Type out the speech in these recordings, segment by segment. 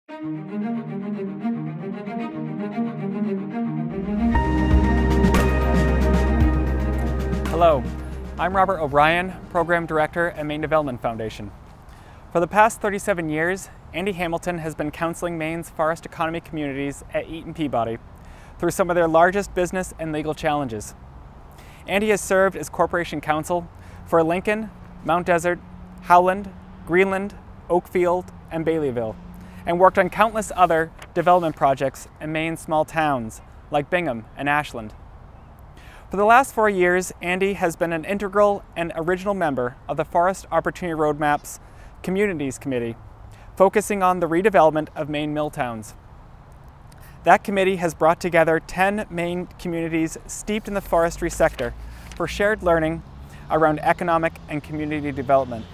Hello, I'm Robert O'Brien, Program Director at Maine Development Foundation. For the past 37 years, Andy Hamilton has been counseling Maine's forest economy communities at Eaton Peabody through some of their largest business and legal challenges. Andy has served as Corporation Counsel for Lincoln, Mount Desert, Howland, Greenland, Oakfield, and Baileyville, and worked on countless other development projects in Maine's small towns like Bingham and Ashland. For the last 4 years, Andy has been an integral and original member of the Forest Opportunity Roadmap's Communities Committee, focusing on the redevelopment of Maine mill towns. That committee has brought together 10 Maine communities steeped in the forestry sector for shared learning around economic and community development.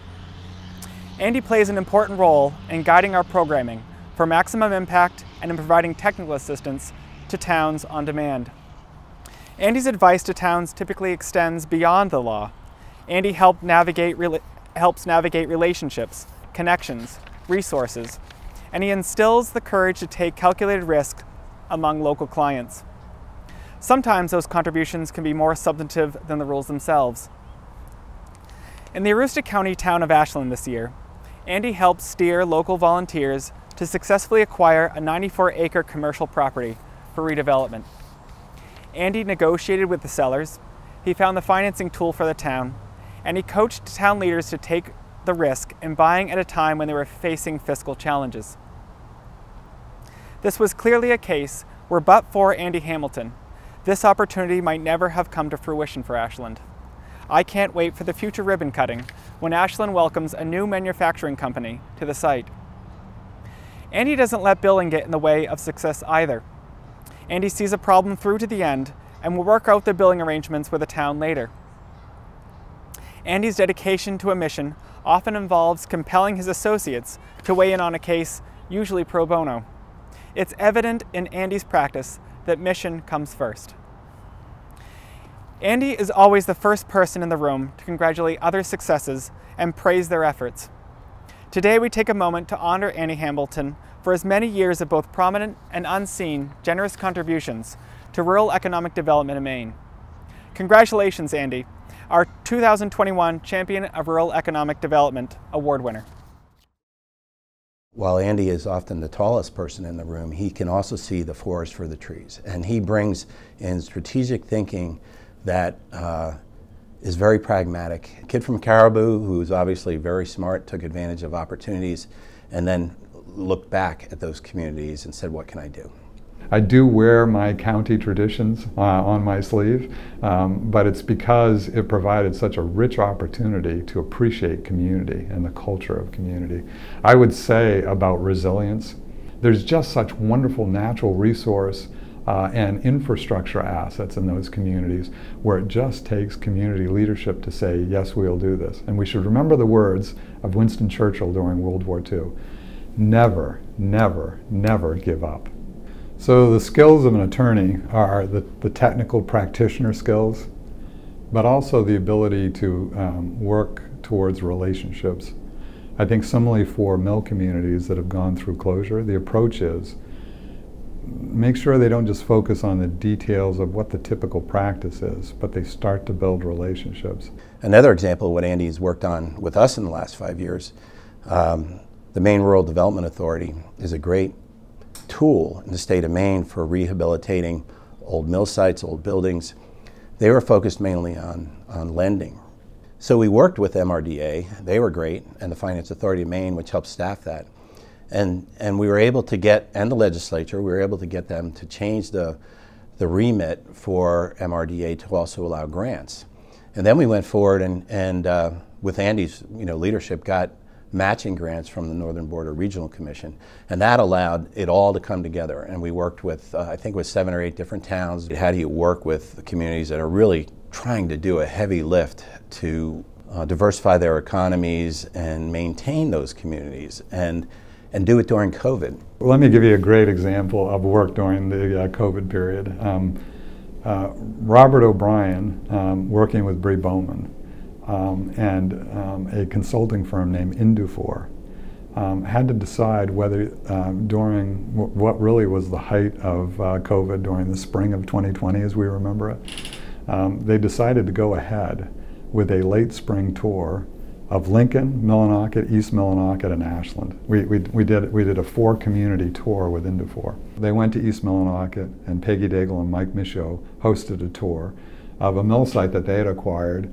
Andy plays an important role in guiding our programming for maximum impact and in providing technical assistance to towns on demand. Andy's advice to towns typically extends beyond the law. Andy helps navigate relationships, connections, resources, and he instills the courage to take calculated risk among local clients. Sometimes those contributions can be more substantive than the rules themselves. In the Aroostook County town of Ashland this year, Andy helped steer local volunteers to successfully acquire a 94-acre commercial property for redevelopment. Andy negotiated with the sellers, he found the financing tool for the town, and he coached town leaders to take the risk in buying at a time when they were facing fiscal challenges. This was clearly a case where, but for Andy Hamilton, this opportunity might never have come to fruition for Ashland. I can't wait for the future ribbon cutting when Ashland welcomes a new manufacturing company to the site. Andy doesn't let billing get in the way of success either. Andy sees a problem through to the end and will work out the billing arrangements with the town later. Andy's dedication to a mission often involves compelling his associates to weigh in on a case, usually pro bono. It's evident in Andy's practice that mission comes first. Andy is always the first person in the room to congratulate others' successes and praise their efforts. Today we take a moment to honor Andy Hamilton for his many years of both prominent and unseen generous contributions to rural economic development in Maine. Congratulations, Andy, our 2021 Champion of Rural Economic Development Award winner. While Andy is often the tallest person in the room, he can also see the forest for the trees. And he brings in strategic thinking that is very pragmatic. A kid from Caribou, who's obviously very smart, took advantage of opportunities, and then looked back at those communities and said, what can I do? I do wear my county traditions on my sleeve, but it's because it provided such a rich opportunity to appreciate community and the culture of community. I would say about resilience, there's just such wonderful natural resource and infrastructure assets in those communities where it just takes community leadership to say, yes, we'll do this. And we should remember the words of Winston Churchill during World War II. Never, never, never give up. So the skills of an attorney are the technical practitioner skills, but also the ability to work towards relationships. I think similarly for mill communities that have gone through closure, the approach is make sure they don't just focus on the details of what the typical practice is, but they start to build relationships. Another example of what Andy's worked on with us in the last 5 years, the Maine Rural Development Authority is a great tool in the state of Maine for rehabilitating old mill sites, old buildings. They were focused mainly on lending. So we worked with MRDA, they were great, and the Finance Authority of Maine, which helped staff that. And we were able to get, and the legislature, we were able to get them to change the remit for MRDA to also allow grants. And then we went forward and with Andy's leadership, got matching grants from the Northern Border Regional Commission, and that allowed it all to come together. And we worked with, I think it was 7 or 8 different towns. How do you work with the communities that are really trying to do a heavy lift to diversify their economies and maintain those communities, and do it during COVID? Let me give you a great example of work during the COVID period. Robert O'Brien, working with Bree Bowman, and a consulting firm named Indufor, had to decide whether during what really was the height of COVID during the spring of 2020 as we remember it, they decided to go ahead with a late spring tour of Lincoln, Millinocket, East Millinocket, and Ashland. We did a 4-community tour with Indufor. They went to East Millinocket, and Peggy Daigle and Mike Michaud hosted a tour of a mill site that they had acquired.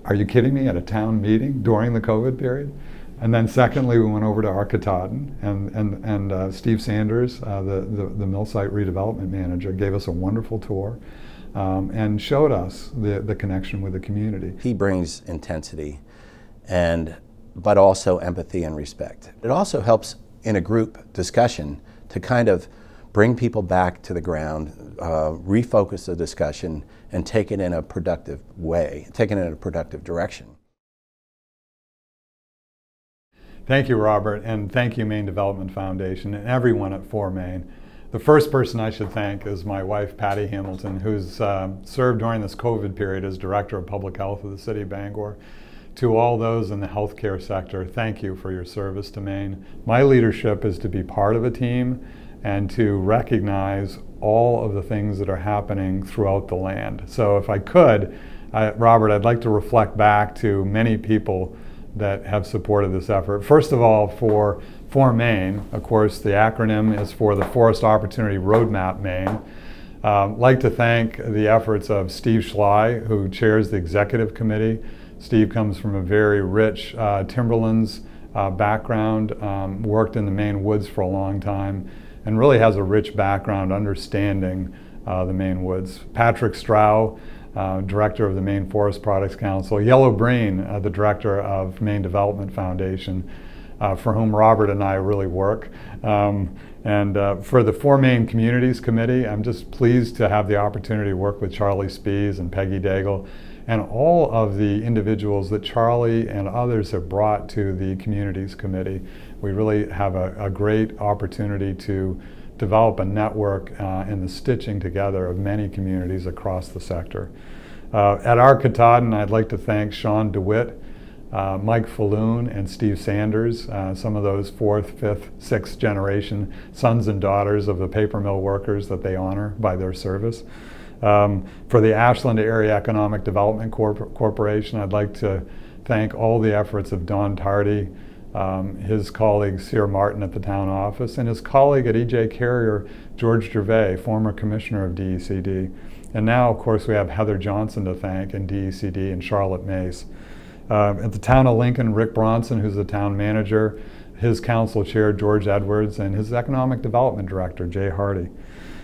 Are you kidding me? At a town meeting during the COVID period? And then secondly, we went over to Katahdin, and Steve Sanders, the mill site redevelopment manager, gave us a wonderful tour and showed us the connection with the community. He brings intensity, but also empathy and respect. It also helps in a group discussion to kind of bring people back to the ground, refocus the discussion, and take it in a productive way, take it in a productive direction. Thank you, Robert, and thank you, Maine Development Foundation, and everyone at 4Main. The first person I should thank is my wife, Patty Hamilton, who's served during this COVID period as Director of Public Health of the City of Bangor. To all those in the healthcare sector, thank you for your service to Maine. My leadership is to be part of a team and to recognize all of the things that are happening throughout the land. So if I could, Robert, I'd like to reflect back to many people that have supported this effort. First of all, for 4Main, of course, the acronym is for the Forest Opportunity Roadmap Maine. I'd like to thank the efforts of Steve Schley, who chairs the executive committee. Steve comes from a very rich timberlands background, worked in the Maine woods for a long time, and really has a rich background understanding the Maine woods. Patrick Strow, Director of the Maine Forest Products Council. Yellow Breen, the Director of Maine Development Foundation, for whom Robert and I really work. For the 4Main Communities Committee, I'm just pleased to have the opportunity to work with Charlie Spies and Peggy Daigle and all of the individuals that Charlie and others have brought to the Communities Committee. We really have a great opportunity to develop a network in the stitching together of many communities across the sector. At Katahdin, I'd like to thank Sean DeWitt, Mike Falloon, and Steve Sanders, some of those 4th, 5th, 6th generation sons and daughters of the paper mill workers that they honor by their service. For the Ashland Area Economic Development Corporation, I'd like to thank all the efforts of Don Tardy, his colleague Cyr Martin at the town office, and his colleague at E.J. Carrier, George Gervais, former commissioner of DECD. And now, of course, we have Heather Johnson to thank in DECD and Charlotte Mace. At the town of Lincoln, Rick Bronson, who's the town manager, his council chair, George Edwards, and his economic development director, Jay Hardy.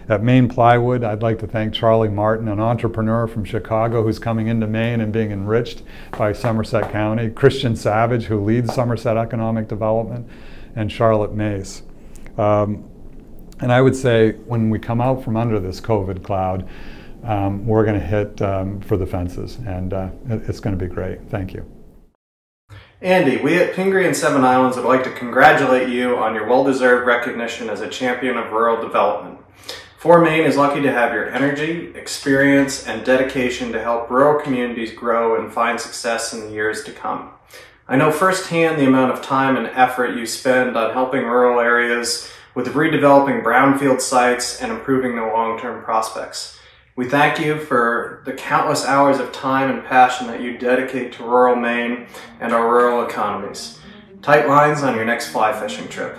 At Maine Plywood, I'd like to thank Charlie Martin, an entrepreneur from Chicago who's coming into Maine and being enriched by Somerset County, Christian Savage, who leads Somerset Economic Development, and Charlotte Mace. And I would say when we come out from under this COVID cloud, we're going to hit for the fences, and it's going to be great. Thank you. Andy, we at Pingree and Seven Islands would like to congratulate you on your well-deserved recognition as a champion of rural development. 4Main is lucky to have your energy, experience, and dedication to help rural communities grow and find success in the years to come. I know firsthand the amount of time and effort you spend on helping rural areas with redeveloping brownfield sites and improving their long-term prospects. We thank you for the countless hours of time and passion that you dedicate to rural Maine and our rural economies. Tight lines on your next fly fishing trip.